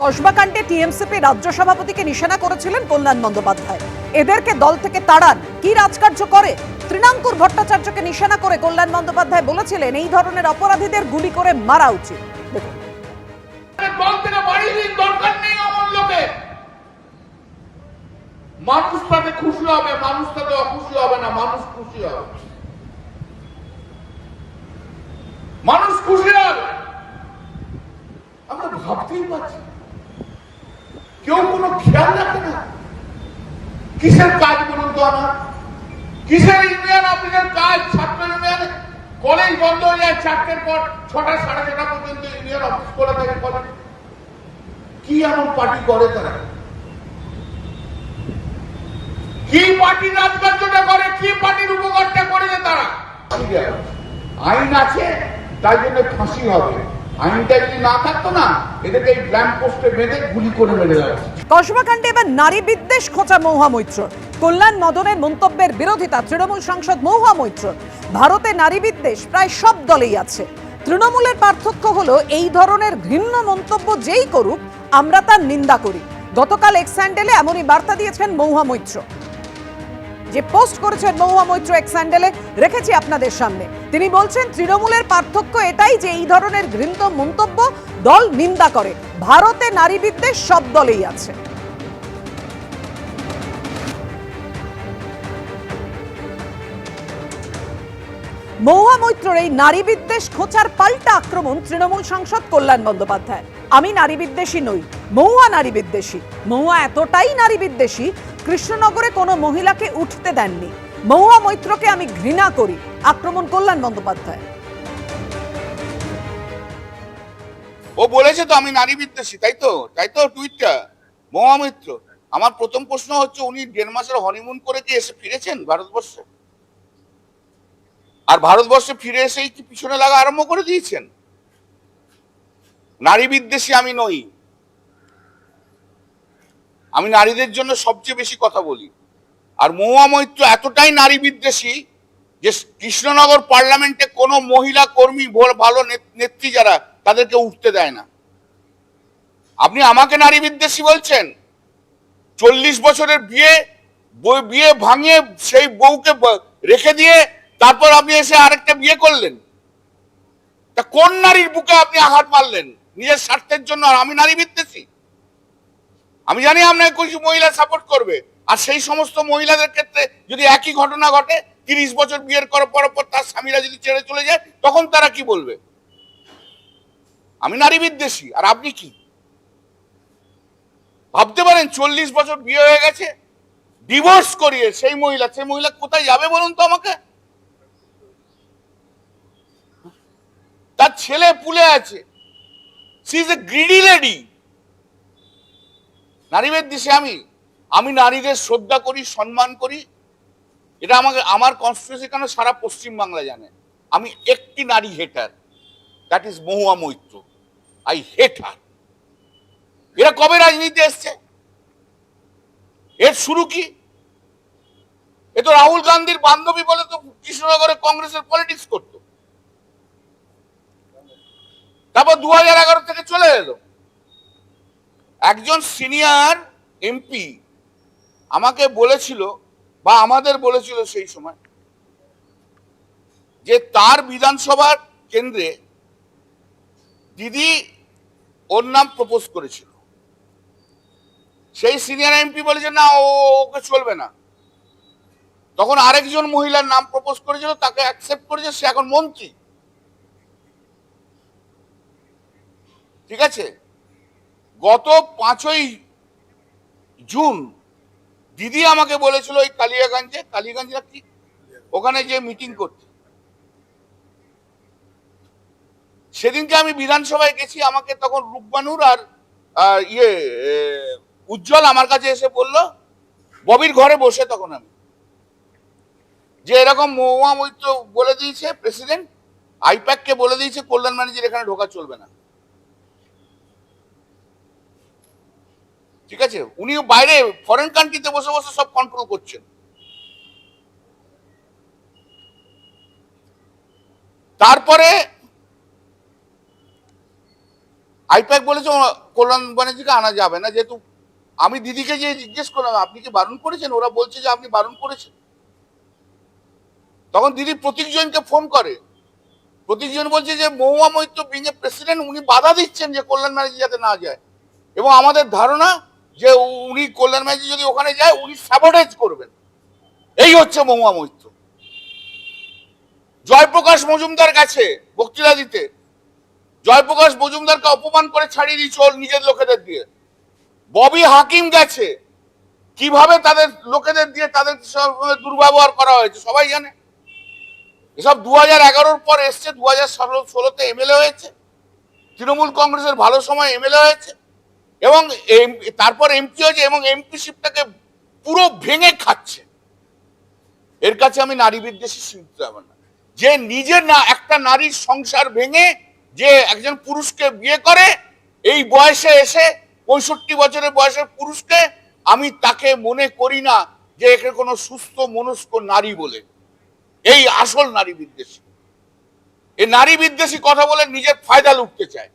কসবাকাণ্ডে TMCP রাজ্য সভাপতিকে নিশানা করেছিলেন কল্যাণ বন্দ্যোপাধ্যায়। এদেরকে দল থেকে তাড়ান, কি রাজকার্য করে? তৃণাঙ্কুর ভট্টাচার্যকে নিশানা করে কল্যাণ বন্দ্যোপাধ্যায় বলেছিলেন এই ধরনের অপরাধীদের গুলি করে মারা উচিত। দেখুন, দল থেকে বাড়িয়ে দিন, দরকার নেই অমন লোকের। মানুষ তাতে খুশি হবে, মানুষ তাতে অখুশি হবে না, মানুষ খুশি হবে, মানুষ খুশি হবে। আমরা ভাবতেই পারছি কেউ কোনো খেয়াল রাখে না। কিসের কাজ বলুন তো আমার? কিসের ইউনিয়ন অফিসের কাজ? ছাত্র ইউনিয়নে কলেজ বন্ধ হয়ে যায় 4টের পর, 6টা 6:30 পর্যন্ত ইউনিয়ন অফিস খোলা থাকে কলেজ। কি এমন পার্টি করে তারা? কি পার্টি রাজকার্যটা করে? কি পার্টির উপকারটা করেছে তারা? আইন আছে তাই জন্য ফাঁসি হবে। আইনটা যদি না থাকতো না, এদেরকে এই ল্যাম্প পোস্টে বেঁধে গুলি করে মেরে দেওয়া। কসবাকাণ্ডে এবার নারী বিদ্বেষ খোঁচা মহুয়া মৈত্র। কল্যাণ মদনের মন্তব্যের বিরোধিতা তৃণমূল সাংসদ মহুয়া মৈত্র। ভারতে নারী বিদ্বেষ প্রায় সব দলেই আছে। তৃণমূলের পার্থক্য হলো এই ধরনের ঘৃণ্য মন্তব্য যেই করুক আমরা তার নিন্দা করি। গতকাল এক্স হ্যান্ডেলে এমনই বার্তা দিয়েছেন মহুয়া মৈত্র। যে পোস্ট করেছেন মহুয়া মৈত্র এক্স হ্যান্ডেলে রেখেছি আপনাদের সামনে। তিনি বলছেন তৃণমূলের পার্থক্য এটাই যে এই ধরনের ঘৃণ্য মন্তব্য দল নিন্দা করে। ভারতে নারী বিদ্বেষ সব দলেই আছে। মহুয়া মৈত্রর এই নারী বিদ্বেষ খোঁচার পাল্টা আক্রমণ তৃণমূল সাংসদ কল্যাণ বন্দ্যোপাধ্যায়। আমি নারী বিদ্বেষী নই, মহুয়া নারী বিদ্বেষী। মহুয়া এতটাই নারী বিদ্বেষী, কৃষ্ণনগরে কোনো মহিলাকে উঠতে দেননি। মহুয়া মৈত্রকে আমি ঘৃণা করি, আক্রমণ কল্যাণ বন্দ্যোপাধ্যায়। ও বলেছে তো আমি নারী বিদ্বেষী, তাই তো টুইটটা মহুয়া মৈত্র। আমার প্রথম প্রশ্ন হচ্ছে, উনি 1.5 মাসের হনিমুন করে কি এসে ফিরেছেন ভারতবর্ষে? আর ভারতবর্ষে ফিরে এসেই কি পিছনে লাগা আরম্ভ করে দিয়েছেন? নারী বিদ্বেষী আমি নই। আমি নারীদের জন্য সবচেয়ে বেশি কথা বলি। আর মহুয়া মৈত্র এতটাই নারী বিদ্বেষী যে কৃষ্ণনগর পার্লামেন্টে কোনো মহিলা কর্মী, ভালো নেত্রী যারা, তাদেরকে উঠতে দেয় না। আপনি আমাকে নারী বিদ্বেষী বলছেন? 40 বছরের বিয়ে ভাঙিয়ে সেই বউকে রেখে দিয়ে তারপর আপনি এসে আরেকটা বিয়ে করলেন। তা কোন নারীর বুকে আপনি আঘাত মারলেন নিজের স্বার্থের জন্য? আর আমি নারী বিদ্বেষী? আমি জানি আপনাকে কিছু মহিলা সাপোর্ট করবে, আর সেই সমস্ত মহিলাদের ক্ষেত্রে যদি একই ঘটনা ঘটে, 30 বছর বিয়ের পর তার স্বামীরা যদি ছেড়ে চলে যায়, তখন তারা কি বলবে? আমি নারী বিদ্বেষী আর আপনি কি ভাবতে পারেন? 40 বছর বিয়ে হয়ে গেছে, ডিভোর্স করিয়ে সেই মহিলা কোথায় যাবে বলুন তো আমাকে? তার ছেলে পুলে আছে। She is a greedy lady. নারী বিদ্বেষী আমি নারীদের শ্রদ্ধা করি, সম্মান করি। এটা আমার কনস্টিটিউশন কেন সারা পশ্চিম বাংলা জানে। আমি একটি নারী hater, that is Mahua Moitra. I hate her. এরা কবে রাজনীতি এসছে? এর শুরু কি? এ তো রাহুল গান্ধীর বান্ধবী বলে তো কৃষ্ণনগরে কংগ্রেসের পলিটিক্স করতো। তারপর 2011 থেকে চলে এলো। একজন সিনিয়র এমপি আমাকে বলেছিল, বা আমাদের বলেছিল সেই সময়, যে তার বিধানসভার কেন্দ্রে দিদি ওর নাম প্রপোজ করেছিল। সেই সিনিয়র এমপি বলেছে না, ওকে চলবে না। তখন আরেকজন মহিলার নাম প্রপোজ করেছিল, তাকে অ্যাকসেপ্ট করেছে, সে এখন মন্ত্রী। ঠিক আছে, গত 5ই জুন দিদি আমাকে বলেছিল ওই কালিয়াগঞ্জে কি ওখানে যে মিটিং করতে। সেদিনকে আমি বিধানসভায় গেছি। আমাকে তখন রূপবানুর আর উজ্জ্বল আমার কাছে এসে বলল, ববির ঘরে বসে, তখন আমি, যে এরকম মহুয়া মৈত্র বলে দিয়েছে, প্রেসিডেন্ট আইপ্যাককে বলে দিয়েছে কল্যাণ ব্যানার্জির এখানে ঢোকা চলবে না। ঠিক আছে, উনি বাইরে ফরেন কান্ট্রিতে বসে বসে সব কন্ট্রোল করছেন। তারপরে আইপ্যাক বলেছে কল্যাণ ব্যানার্জিকে আনা যাবে না, যেহেতু আমি দিদিকে যে জিজ্ঞেস করলাম আপনি কি বারণ করেছেন, ওরা বলছে যে আপনি বারণ করেছেন। তখন দিদি প্রতীকজনকে ফোন করে, প্রতীকজন বলছে যে Mahua Moitra being a president উনি বাধা দিচ্ছেন যে কল্যাণ ব্যানার্জি যাতে না যায়, এবং আমাদের ধারণা যে উনি কল্যাণ ব্যানার্জি যদি ওখানে যায় উনি স্যাবোটেজ করবেন। এই হচ্ছে মহুয়া মৈত্র। জয়প্রকাশ মজুমদার গেছে বক্তৃতা দিতে, জয়প্রকাশ মজুমদারকে অপমান করে ছাড়িয়ে দিয়েছে ওর নিজের লোকেদের দিয়ে। ববি হাকিম গেছে, কিভাবে তাদের লোকেদের দিয়ে তাদের দুর্ব্যবহার করা হয়েছে সবাই জানে। এসব 2011-র পর এসছে, 2016-তে এমএলএ হয়েছে, তৃণমূল কংগ্রেসের ভালো সময় এমএলএ হয়েছে, এবং তারপর এমপি হয়েছে, এবং এমপিশিপটাকে পুরো ভেঙে খাচ্ছে। এর কাছে আমি নারী বিদ্বেষী সীমিত হবে না। যে নিজে না একটা নারীর সংসার ভেঙে যে একজন পুরুষকে বিয়ে করে, এই বয়সে এসে 65 বছরের বয়সের পুরুষকে, আমি তাকে মনে করি না যে একে কোনো সুস্থ মনস্ক নারী বলে। এই আসল নারী বিদ্বেষী। এই নারী বিদ্বেষী কথা বলে নিজের ফায়দা লুটতে চায়।